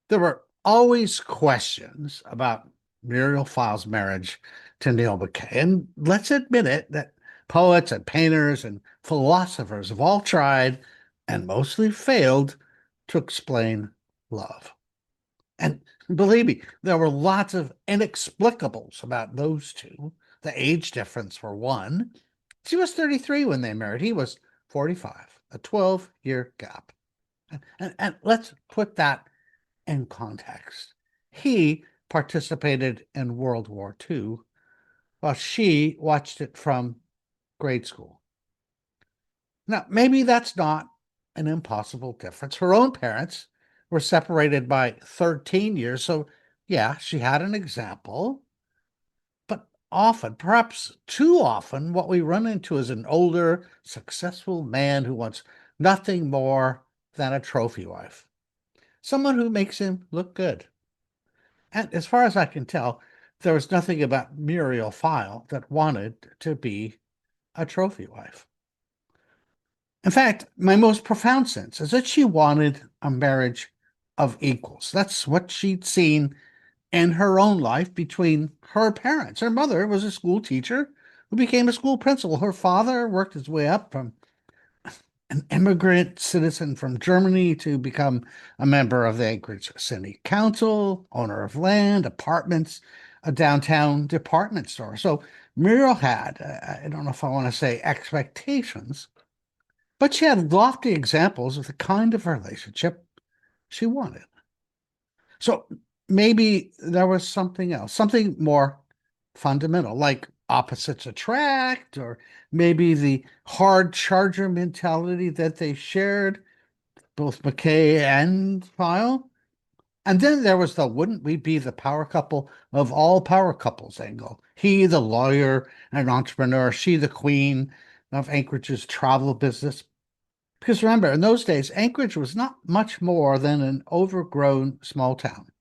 There were always questions about Muriel Pfeil's marriage to Neil Mackay. And let's admit it that poets and painters and philosophers have all tried and mostly failed to explain love. And believe me, there were lots of inexplicables about those two. The age difference, for one. She was 33 when they married. He was 45, a 12-year gap. And let's put that in context. He participated in World War II while she watched it from grade school. Now, maybe that's not an impossible difference. Her own parents were separated by 13 years, so yeah, she had an example. But often, perhaps too often, what we run into is an older, successful man who wants nothing more than a trophy wife, someone who makes him look good. And as far as I can tell, there was nothing about Muriel Pfeil that wanted to be a trophy wife. In fact, my most profound sense is that she wanted a marriage of equals. That's what she'd seen in her own life between her parents. Her mother was a school teacher who became a school principal. Her father worked his way up from an immigrant citizen from Germany to become a member of the Anchorage City Council, owner of land, apartments, a downtown department store. So Muriel had, I don't know if I want to say expectations, but she had lofty examples of the kind of relationship she wanted. So maybe there was something else, something more fundamental, like opposites attract, or maybe the hard charger mentality that they shared, both Mackay and Pyle. And then there was the wouldn't we be the power couple of all power couples angle. He, the lawyer and entrepreneur, she, the queen of Anchorage's travel business. Because remember, in those days, Anchorage was not much more than an overgrown small town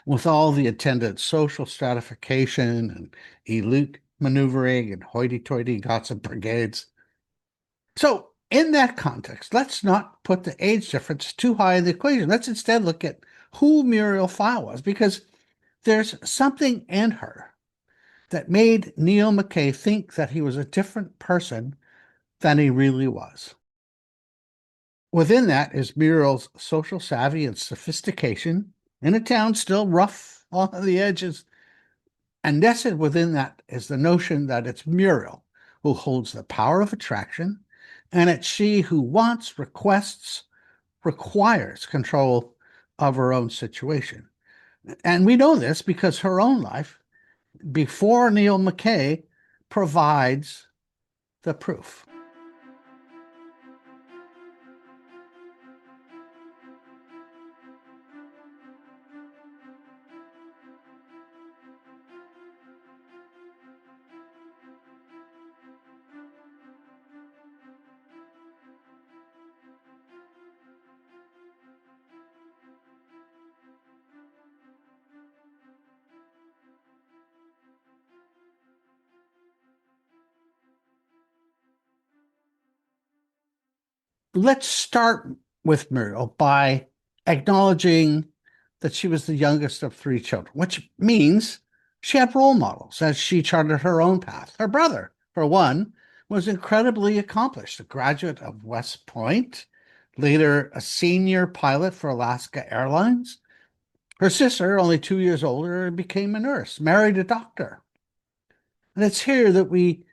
with all the attendant social stratification and elite maneuvering and hoity-toity gossip brigades. So, in that context, let's not put the age difference too high in the equation. Let's instead look at who Muriel Pfeil was, because there's something in her that made Neil Mackay think that he was a different person than he really was. Within that is Muriel's social savvy and sophistication in a town still rough on the edges. And nested within that is the notion that it's Muriel who holds the power of attraction, and it's she who wants, requests, requires control of her own situation. And we know this because her own life, before Neil Mackay, provides the proof. Let's start with Muriel by acknowledging that she was the youngest of three children, which means she had role models as she charted her own path. Her brother, for one, was incredibly accomplished, a graduate of West Point, later a senior pilot for Alaska Airlines. Her sister, only 2 years older, became a nurse, married a doctor. And it's here that we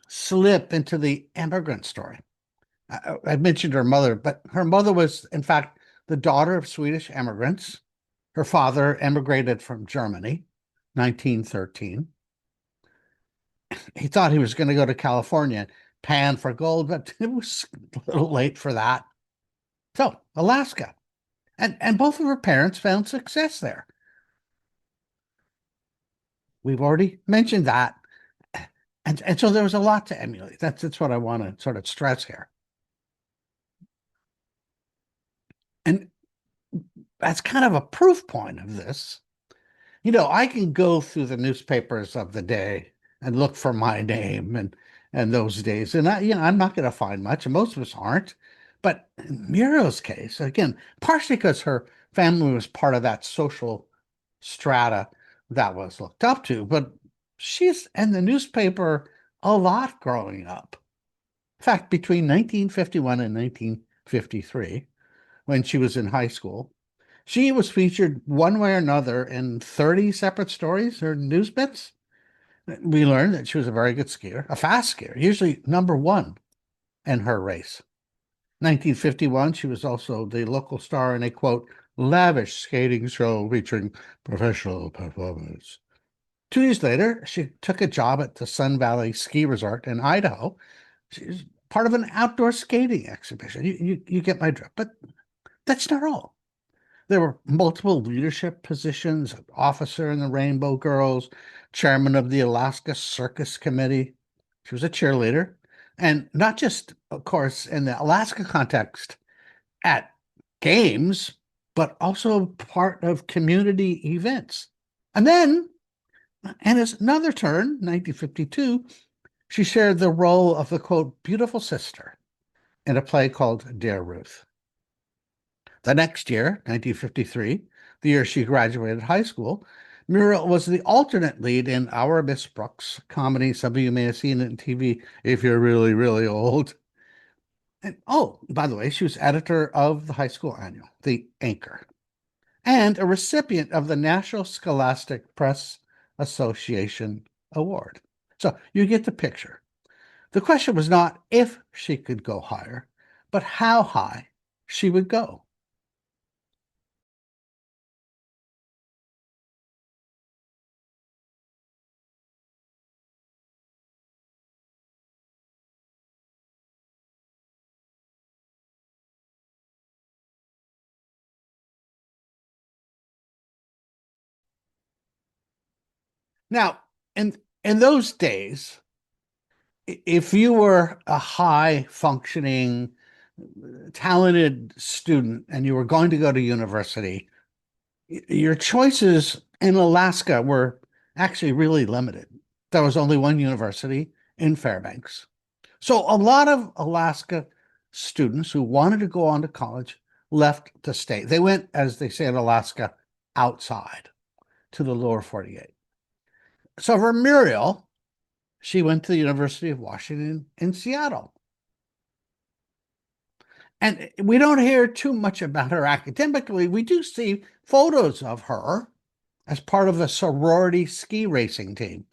slip into the immigrant story. I mentioned her mother, but her mother was, in fact, the daughter of Swedish immigrants. Her father emigrated from Germany, 1913. He thought he was going to go to California and pan for gold, but it was a little late for that. So, Alaska. And both of her parents found success there. We've already mentioned that. And so there was a lot to emulate. That's what I want to sort of stress here. And that's kind of a proof point of this. I can go through the newspapers of the day and look for my name and those days, and I'm not going to find much, and most of us aren't. But in Muriel's case, again, partially because her family was part of that social strata that was looked up to, but she's in the newspaper a lot growing up. In fact, between 1951 and 1953, when she was in high school, she was featured one way or another in 30 separate stories or news bits. We learned that she was a very good skier, a fast skier, usually number one in her race. 1951, she was also the local star in a quote, lavish skating show featuring professional performers. 2 years later, she took a job at the Sun Valley Ski Resort in Idaho. She was part of an outdoor skating exhibition. You get my drift. But that's not all. There were multiple leadership positions, officer in the Rainbow Girls, chairman of the Alaska Circus Committee. She was a cheerleader. And not just, of course, in the Alaska context at games, but also part of community events. And then, and as another turn, 1952, she shared the role of the quote, beautiful sister in a play called Dear Ruth. The next year, 1953, the year she graduated high school, Muriel was the alternate lead in Our Miss Brooks comedy. Some of you may have seen it on TV if you're really, really old. And oh, by the way, she was editor of the high school annual, The Anchor, and a recipient of the National Scholastic Press Association Award. So you get the picture. The question was not if she could go higher, but how high she would go. Now, in those days, if you were a high functioning, talented student and you were going to go to university, your choices in Alaska were actually really limited. There was only one university in Fairbanks. So a lot of Alaska students who wanted to go on to college left the state. They went, as they say in Alaska, outside to the lower 48. So for Muriel, she went to the University of Washington in Seattle. And we don't hear too much about her academically. We do see photos of her as part of a sorority ski racing team.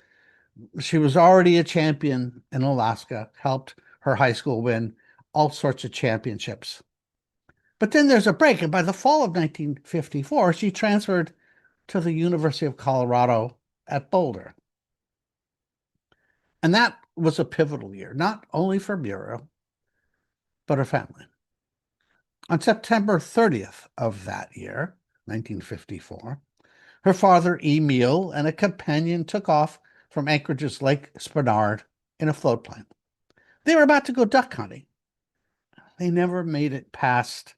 She was already a champion in Alaska, helped her high school win all sorts of championships. But then there's a break, and by the fall of 1954, she transferred to the University of Colorado at Boulder. And that was a pivotal year, not only for Muriel, but her family. On September 30th of that year, 1954, her father, Emil, and a companion took off from Anchorage's Lake Spenard in a float plane. They were about to go duck hunting. They never made it past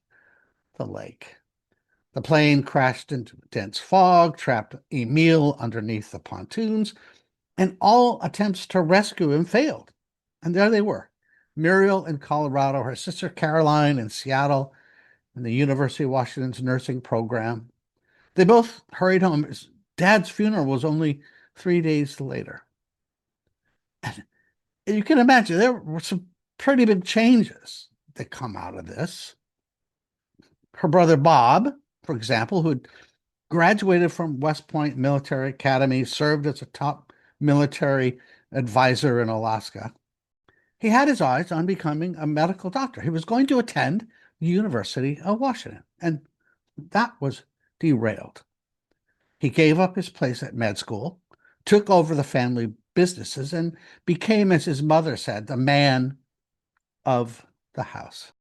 the lake. The plane crashed into dense fog, trapped Emil underneath the pontoons, and all attempts to rescue him failed. And there they were, Muriel in Colorado, her sister Caroline in Seattle, in the University of Washington's nursing program. They both hurried home. Dad's funeral was only 3 days later. And you can imagine there were some pretty big changes that come out of this. Her brother Bob, for example, who had graduated from West Point Military Academy, served as a top military advisor in Alaska. He had his eyes on becoming a medical doctor. He was going to attend the University of Washington, and that was derailed. He gave up his place at med school, took over the family businesses, and became, as his mother said, the man of the house.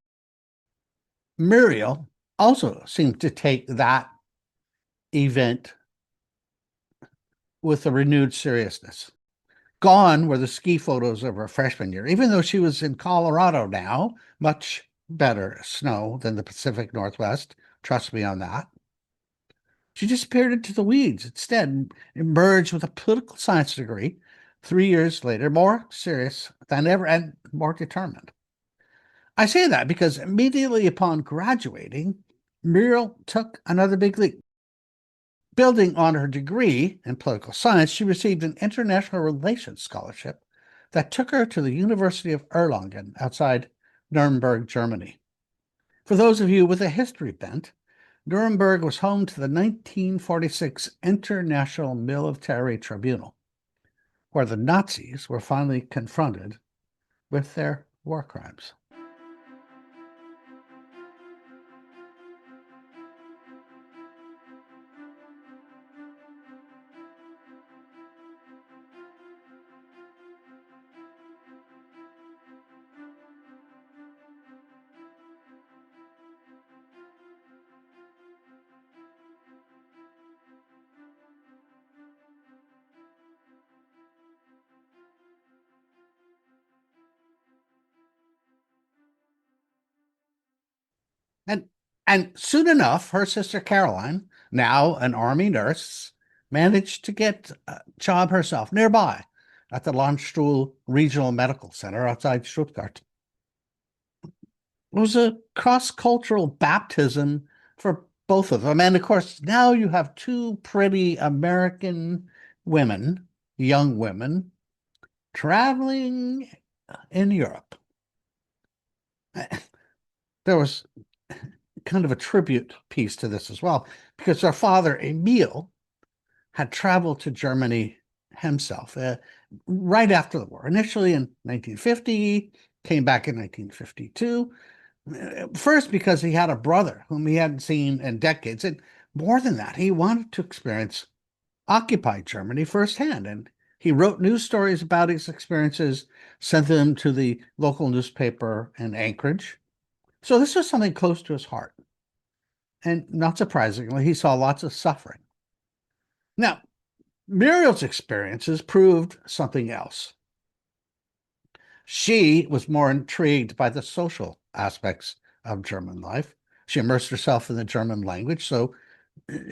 Muriel also seemed to take that event with a renewed seriousness. Gone were the ski photos of her freshman year, even though she was in Colorado now, much better snow than the Pacific Northwest. Trust me on that. She disappeared into the weeds instead and emerged with a political science degree 3 years later, more serious than ever and more determined. I say that because immediately upon graduating, Muriel took another big leap. Building on her degree in political science, she received an international relations scholarship that took her to the University of Erlangen outside Nuremberg, Germany. For those of you with a history bent, Nuremberg was home to the 1946 International Military Tribunal, where the Nazis were finally confronted with their war crimes. And and soon enough, her sister Caroline, now an army nurse, managed to get a job herself nearby at the Landstuhl Regional Medical Center outside Stuttgart. It was a cross-cultural baptism for both of them. And of course, now you have two pretty American women, young women, traveling in Europe. There was kind of a tribute piece to this as well, because their father, Emil, had traveled to Germany himself right after the war, initially in 1950, came back in 1952. First, because he had a brother whom he hadn't seen in decades. And more than that, he wanted to experience occupied Germany firsthand. And he wrote news stories about his experiences, sent them to the local newspaper in Anchorage. So this was something close to his heart. And not surprisingly, he saw lots of suffering. Now, Muriel's experiences proved something else. She was more intrigued by the social aspects of German life. She immersed herself in the German language, so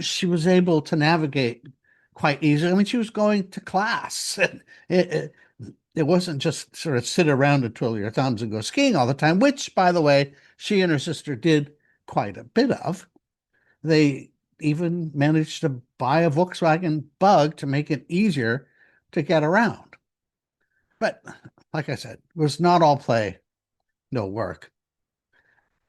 she was able to navigate quite easily. I mean, she was going to class. It, it wasn't just sort of sit around and twiddle your thumbs and go skiing all the time, which, by the way, she and her sister did quite a bit of. They even managed to buy a Volkswagen Bug to make it easier to get around. But like I said, it was not all play, no work.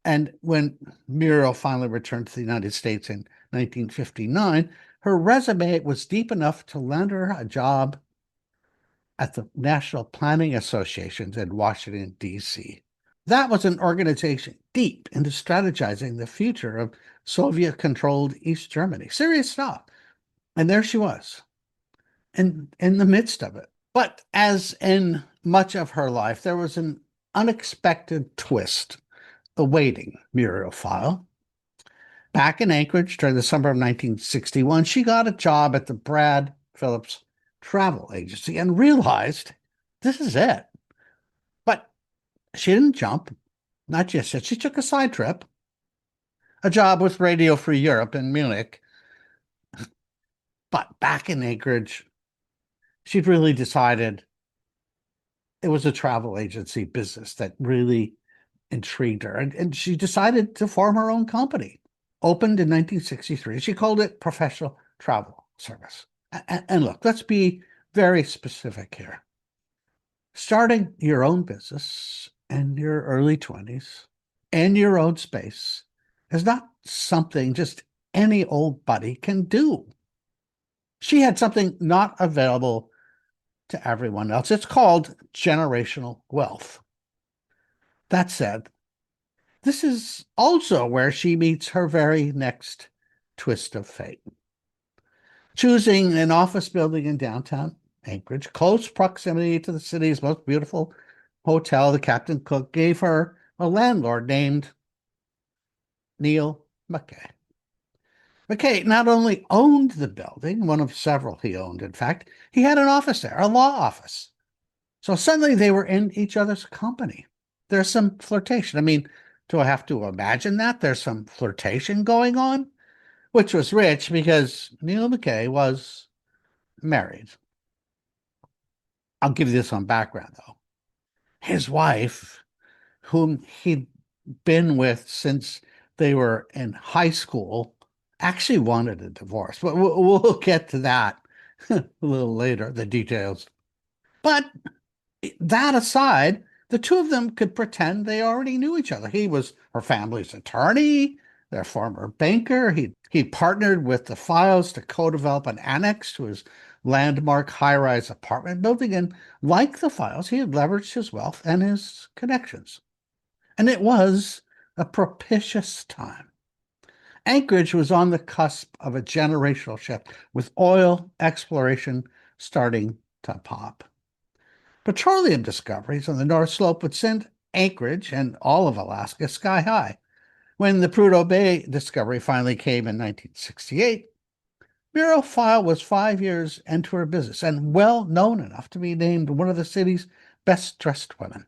And when Muriel finally returned to the United States in 1959, her resume was deep enough to land her a job at the National Planning Association in Washington, D.C. That was an organization deep into strategizing the future of Soviet-controlled East Germany. Serious stuff. And there she was, in the midst of it. But as in much of her life, there was an unexpected twist awaiting Muriel Pfeil. Back in Anchorage during the summer of 1961, she got a job at the Brad Phillips Travel Agency and realized this is it. But she didn't jump, not just yet. She took a side trip, a job with Radio Free Europe in Munich. But back in Anchorage, she'd really decided it was a travel agency business that really intrigued her. And she decided to form her own company. Opened in 1963. She called it Professional Travel Service. And look, let's be very specific here. Starting your own business in your early 20s in your own space is not something just any old buddy can do. She had something not available to everyone else. It's called generational wealth. That said, this is also where she meets her very next twist of fate. Choosing an office building in downtown Anchorage, close proximity to the city's most beautiful hotel, the Captain Cook gave her a landlord named Neil Mackay. Mackay not only owned the building, one of several he owned, in fact, he had an office there, a law office. So suddenly they were in each other's company. There's some flirtation. I mean, do I have to imagine that? There's some flirtation going on, which was rich because Neil Mackay was married. I'll give you some background, though. His wife, whom he'd been with since they were in high school actually wanted a divorce. But we'll get to that a little later, the details. But that aside, the two of them could pretend they already knew each other. He was her family's attorney, their former banker. He partnered with the Pfeils to co-develop an annex to his landmark high-rise apartment building. And like the Pfeils, he had leveraged his wealth and his connections. And it was a propitious time. Anchorage was on the cusp of a generational shift, with oil exploration starting to pop. Petroleum discoveries on the North Slope would send Anchorage and all of Alaska sky high. When the Prudhoe Bay discovery finally came in 1968, Muriel Pfeil was 5 years into her business and well known enough to be named one of the city's best dressed women.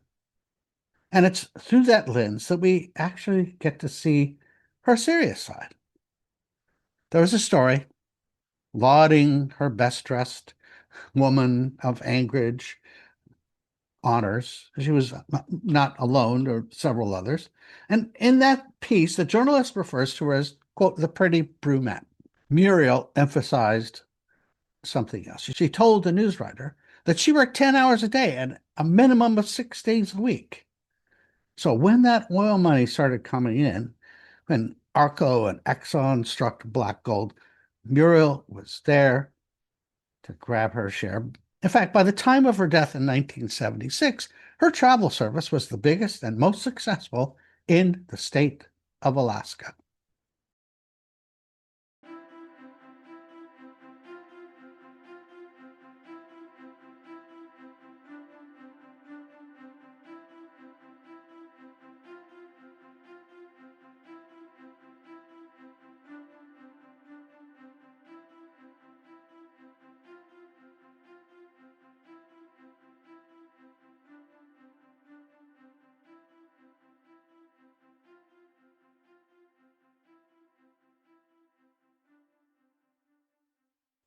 And it's through that lens that we actually get to see her serious side. There was a story lauding her best dressed woman of Anchorage honors. She was not alone, or several others. And in that piece, the journalist refers to her as, quote, the pretty brunette. Muriel emphasized something else. She told the news writer that she worked 10 hours a day and a minimum of 6 days a week. So when that oil money started coming in, when Arco and Exxon struck black gold, Muriel was there to grab her share. In fact, by the time of her death in 1976, her travel service was the biggest and most successful in the state of Alaska.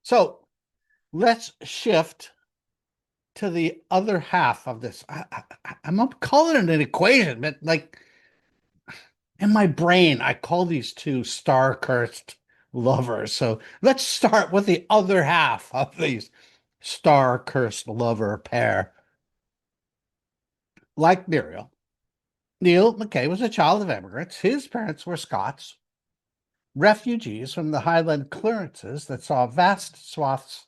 So let's shift to the other half of this. I'm not calling it an equation, but like in my brain, I call these two star-cursed lovers. So let's start with the other half of these star-cursed lover pair. Like Muriel, Neil Mackay was a child of immigrants. His parents were Scots, refugees from the Highland clearances that saw vast swaths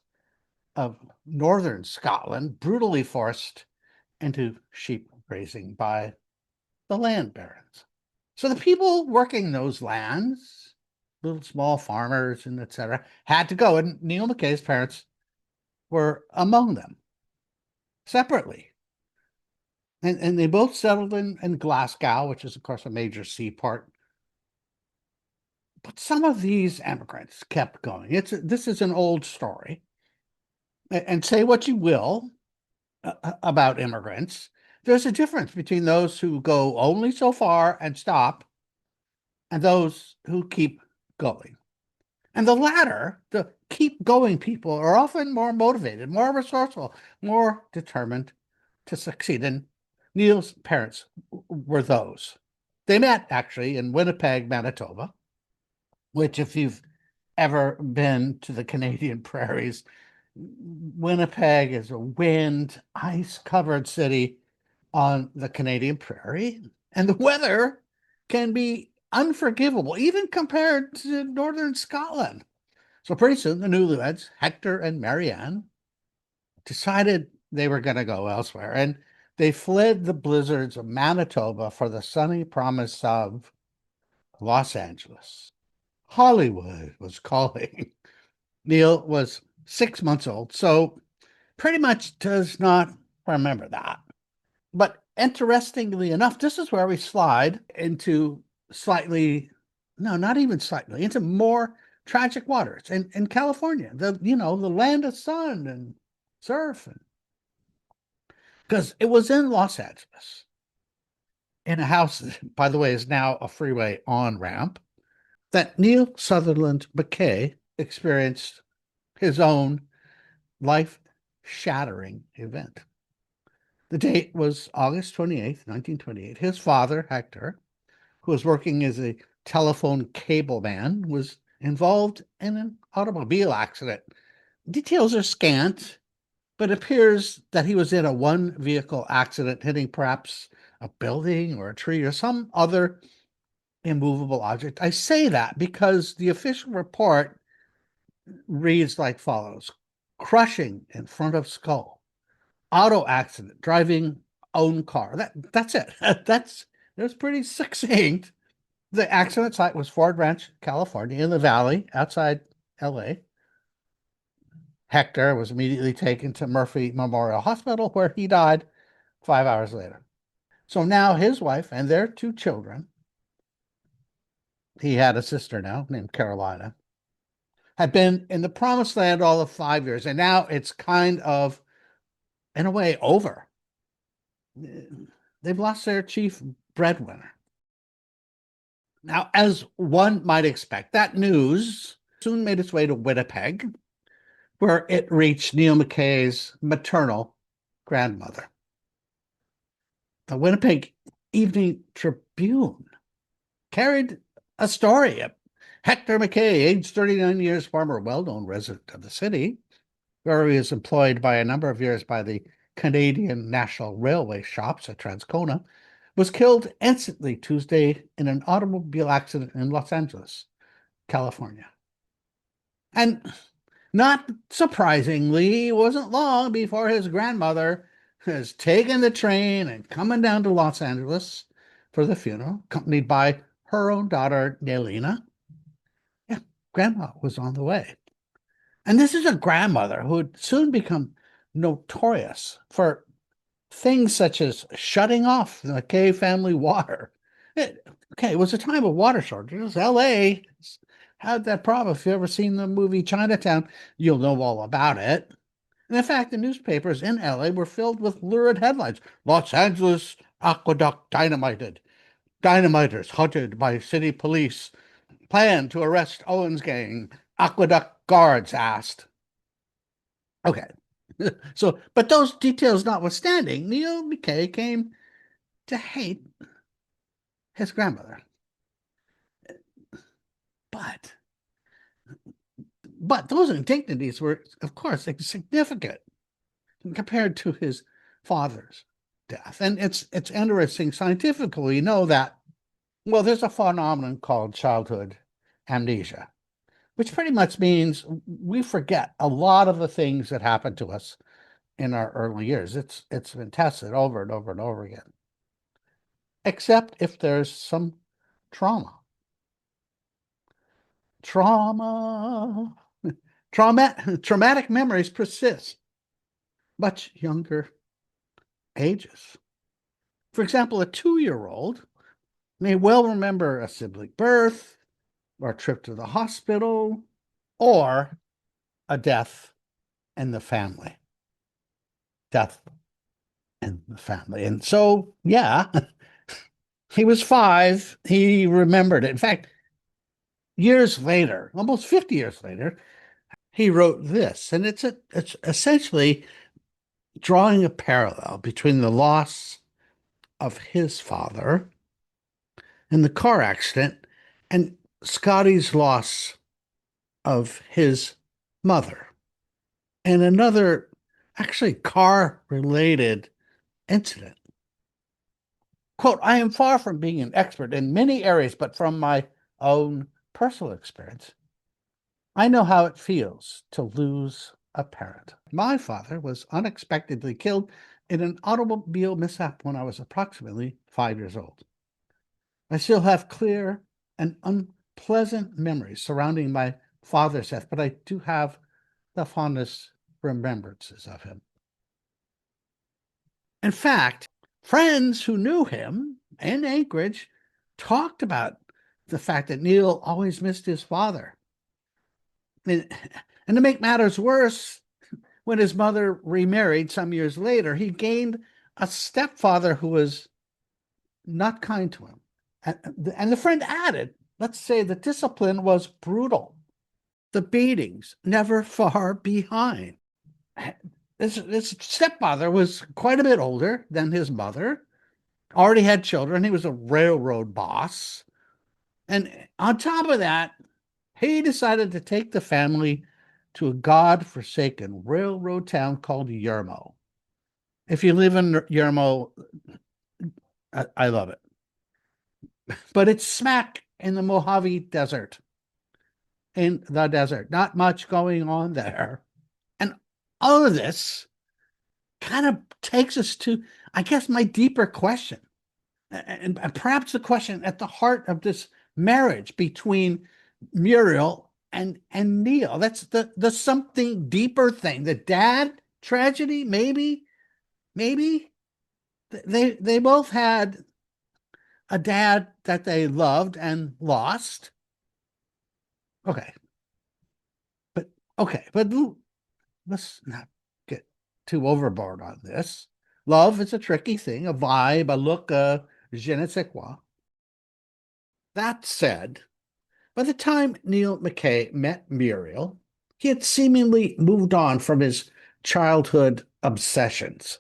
of northern Scotland brutally forced into sheep grazing by the land barons. So the people working those lands, little small farmers and etc., had to go. And Neil Mackay's parents were among them separately. And they both settled in Glasgow, which is, of course, a major seaport. But some of these immigrants kept going. This is an old story. And say what you will about immigrants, there's a difference between those who go only so far and stop and those who keep going. And the latter, the keep going people, are often more motivated, more resourceful, more determined to succeed. And Neil's parents were those. They met actually in Winnipeg, Manitoba, which, if you've ever been to the Canadian prairies, Winnipeg is a wind, ice-covered city on the Canadian prairie, and the weather can be unforgivable, even compared to northern Scotland. So pretty soon, the newlyweds, Hector and Marianne, decided they were going to go elsewhere, and they fled the blizzards of Manitoba for the sunny promise of Los Angeles. Hollywood was calling. Neil was 6 months old, so pretty much does not remember that. But interestingly enough, this is where we slide into slightly, no, not even slightly, into more tragic waters in California, the land of sun and surf. Because it was in Los Angeles, in a house that, by the way, is now a freeway on-ramp, that Neil Sutherland Mackay experienced his own life-shattering event. The date was August 28th, 1928. His father, Hector, who was working as a telephone cable man, was involved in an automobile accident. Details are scant, but it appears that he was in a one-vehicle accident hitting perhaps a building or a tree or some other immovable object. I say that because the official report reads like follows: crushing in front of skull, auto accident, driving own car. That's it. That's pretty succinct. The accident site was Ford Ranch, California, in the valley outside LA. Hector was immediately taken to Murphy Memorial Hospital, where he died 5 hours later. So now his wife and their two children, he had a sister now named Carolina, had been in the promised land all of 5 years. And now it's kind of, in a way, over. They've lost their chief breadwinner. Now, as one might expect, that news soon made its way to Winnipeg, where it reached Neil Mackay's maternal grandmother. The Winnipeg Evening Tribune carried a story of Hector Mackay, aged 39 years, former well-known resident of the city, where he was employed by a number of years by the Canadian National Railway shops at Transcona, was killed instantly Tuesday in an automobile accident in Los Angeles, California. And not surprisingly, it wasn't long before his grandmother was taking the train and coming down to Los Angeles for the funeral, accompanied by her own daughter, Nelina. Yeah, grandma was on the way. And this is a grandmother who would soon become notorious for things such as shutting off the Mackay family water. It was a time of water shortages. LA had that problem. If you've ever seen the movie Chinatown, you'll know all about it. And in fact, the newspapers in LA were filled with lurid headlines. Los Angeles aqueduct dynamited. Dynamiters hunted by city police. Plan to arrest Owens gang. Aqueduct guards asked. Okay. So, but those details notwithstanding, Neil Mackay came to hate his grandmother. But those indignities were, of course, significant compared to his father's death. And it's interesting scientifically, you know that, well, there's a phenomenon called childhood amnesia, which pretty much means we forget a lot of the things that happened to us in our early years. It's been tested over and over and over again, except if there's some trauma. Traumatic memories persist much younger ages. For example, a 2-year-old may well remember a sibling birth, or a trip to the hospital, or a death in the family. Death in the family. And so, yeah, he was 5. He remembered it. In fact, years later, almost 50 years later, he wrote this, and it's essentially drawing a parallel between the loss of his father in the car accident and Scotty's loss of his mother and another actually car-related incident. Quote, I am far from being an expert in many areas, but from my own personal experience, I know how it feels to lose a parent. My father was unexpectedly killed in an automobile mishap when I was approximately 5 years old. I still have clear and unpleasant memories surrounding my father's death, but I do have the fondest remembrances of him. In fact, friends who knew him in Anchorage talked about the fact that Neil always missed his father. And to make matters worse, when his mother remarried some years later, he gained a stepfather who was not kind to him. And the friend added, let's say the discipline was brutal. The beatings never far behind. This stepfather was quite a bit older than his mother, already had children. He was a railroad boss. And on top of that, he decided to take the family to a god-forsaken railroad town called Yermo. If you live in Yermo, I love it. But it's smack in the Mojave Desert, in the desert. Not much going on there. And all of this kind of takes us to, I guess, my deeper question. And perhaps the question at the heart of this marriage between Muriel and Neil. That's the something deeper thing. The dad tragedy, maybe they both had a dad that they loved and lost. Okay, but but let's not get too overboard on this. Love is a tricky thing, a vibe, a look, a je ne sais quoi. That said, by the time Neil Mackay met Muriel, he had seemingly moved on from his childhood obsessions.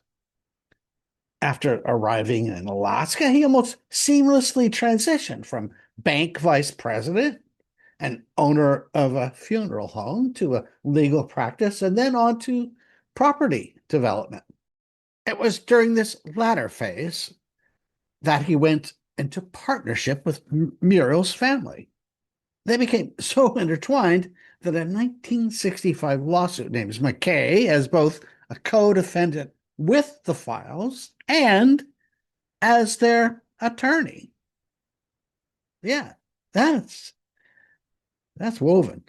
After arriving in Alaska, he almost seamlessly transitioned from bank vice president and owner of a funeral home to a legal practice and then on to property development. It was during this latter phase that he went into partnership with Muriel's family. They became so intertwined that a 1965 lawsuit names Mackay as both a co-defendant with the Files and as their attorney. Yeah, that's that's woven.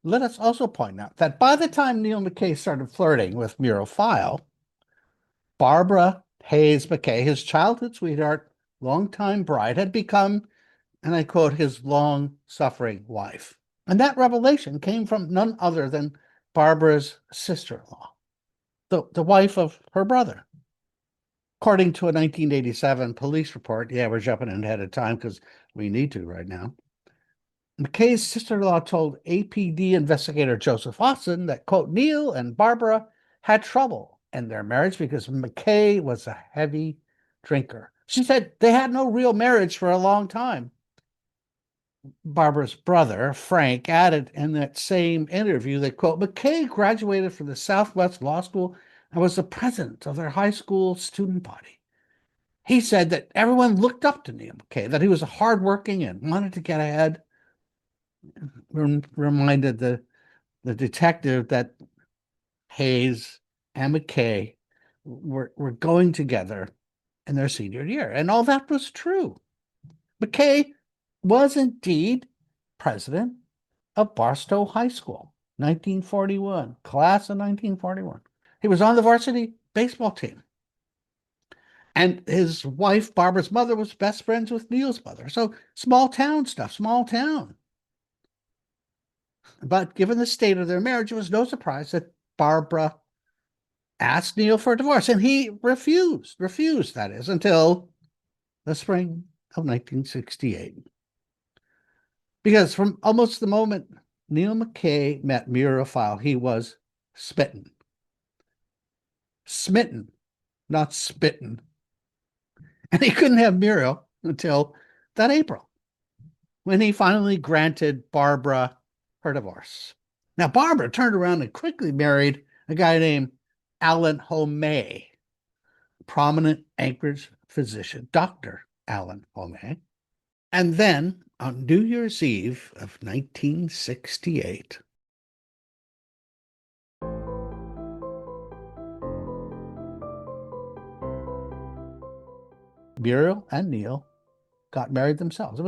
Let us also point out that by the time Neil Mackay started flirting with Muriel Pfeil, Barbara Hayes Mackay, his childhood sweetheart, longtime bride, had become, and I quote, his long-suffering wife. And that revelation came from none other than Barbara's sister-in-law, the wife of her brother. According to a 1987 police report, yeah, we're jumping ahead of time because we need to right now. Mackay's sister-in-law told APD investigator Joseph Austin that, quote, Neil and Barbara had trouble in their marriage because Mackay was a heavy drinker. She said they had no real marriage for a long time. Barbara's brother, Frank, added in that same interview that, quote, Mackay graduated from the Southwest Law School and was the president of their high school student body. He said that everyone looked up to Neil Mackay, that he was hardworking and wanted to get ahead. Reminded the detective that Hayes and Mackay were going together in their senior year. And all that was true. Mackay was indeed president of Barstow High School, 1941, class of 1941. He was on the varsity baseball team. And his wife, Barbara's mother, was best friends with Neil's mother. So small town stuff, small town. But given the state of their marriage, it was no surprise that Barbara asked Neil for a divorce, and he refused, that is, until the spring of 1968. Because from almost the moment Neil Mackay met Muriel Pfeil, he was smitten. Smitten, not spitten. And he couldn't have Muriel until that April, when he finally granted Barbara her divorce. Now, Barbara turned around and quickly married a guy named Alan Homey, prominent Anchorage physician, Dr. Alan Homey. And then on New Year's Eve of 1968, Muriel and Neil got married themselves.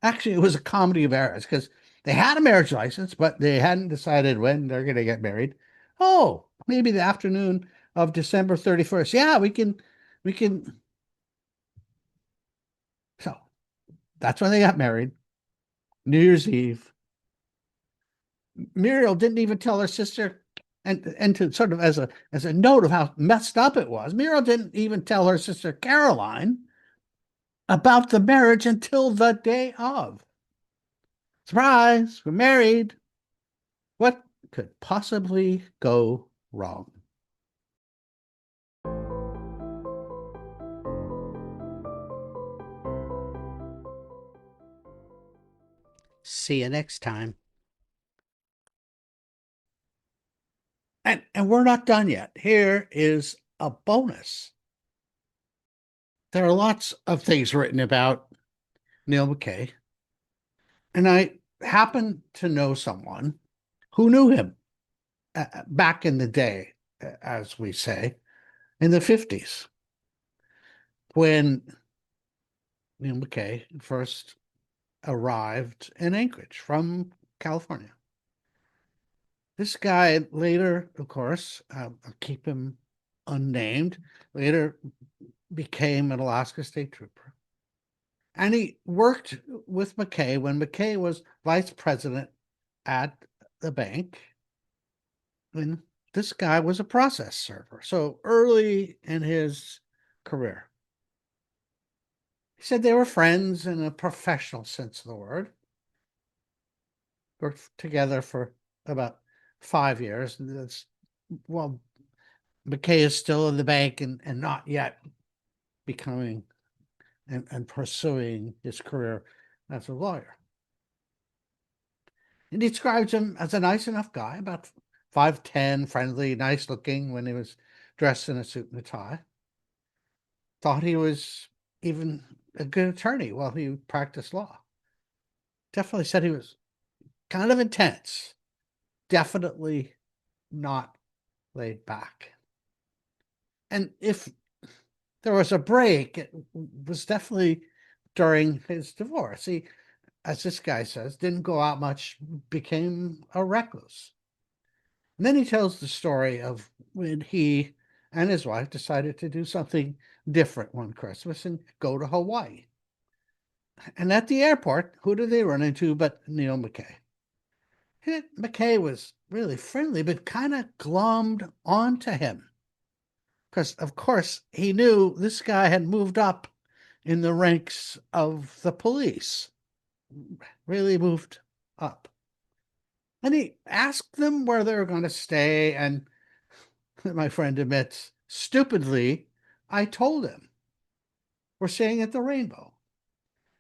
Actually it was a comedy of errors because they had a marriage license, but they hadn't decided when they're going to get married. Oh, maybe the afternoon of December 31st. Yeah, we can. So that's when they got married, New Year's Eve. Muriel didn't even tell her sister, and to sort of as a note of how messed up it was, Muriel didn't even tell her sister Caroline about the marriage until the day of. Surprise, we're married. What could possibly go wrong? See you next time. And we're not done yet. Here is a bonus. There are lots of things written about Neil Mackay, and I happen to know someone who knew him back in the day, as we say, in the 50s, when Neil Mackay first arrived in Anchorage from California. This guy later, of course, I'll keep him unnamed, later became an Alaska State Trooper. And he worked with Mackay when Mackay was vice president at the bank. And this guy was a process server. So early in his career, he said they were friends in a professional sense of the word. Worked together for about 5 years. That's, well, Mackay is still in the bank and not yet becoming and pursuing his career as a lawyer. And he describes him as a nice enough guy, about 5'10", friendly, nice looking when he was dressed in a suit and a tie. Thought he was even a good attorney while he practiced law. Definitely said he was kind of intense, definitely not laid back. And if there was a break, it was definitely during his divorce. He, as this guy says, didn't go out much, became a recluse. And then he tells the story of when he and his wife decided to do something different one Christmas and go to Hawaii. And at the airport, who did they run into but Neil Mackay? And Mackay was really friendly, but kind of glommed onto him. Because, of course, he knew this guy had moved up in the ranks of the police, really moved up. And he asked them where they were going to stay. And my friend admits, stupidly, I told him, we're staying at the Rainbow.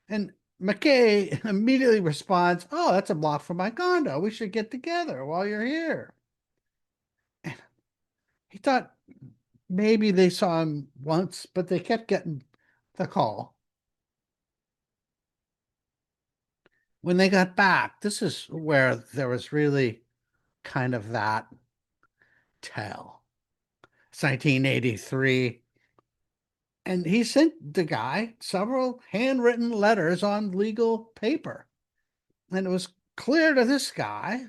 And Mackay immediately responds, oh, that's a block from my condo. We should get together while you're here. And he thought maybe they saw him once, but they kept getting the call. When they got back, this is where there was really kind of that tell. It's 1983. And he sent the guy several handwritten letters on legal paper. And it was clear to this guy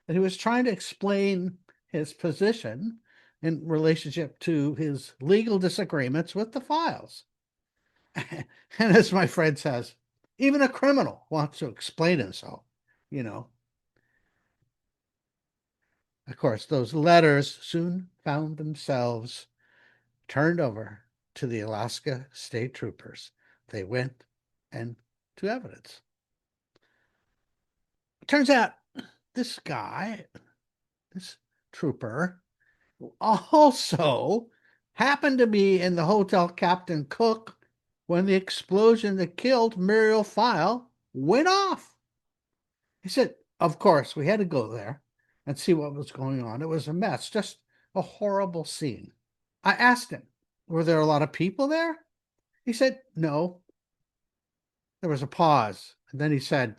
that he was trying to explain his position in relationship to his legal disagreements with the files. And as my friend says, even a criminal wants to explain himself, you know. Of course, those letters soon found themselves turned over to the Alaska State Troopers. They went and to evidence. It turns out this guy, this trooper, also happened to be in the hotel Captain Cook when the explosion that killed Muriel Pfeil went off. He said, of course, we had to go there and see what was going on. It was a mess, just a horrible scene. I asked him, were there a lot of people there? He said, no. There was a pause. And then he said,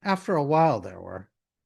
after a while there were.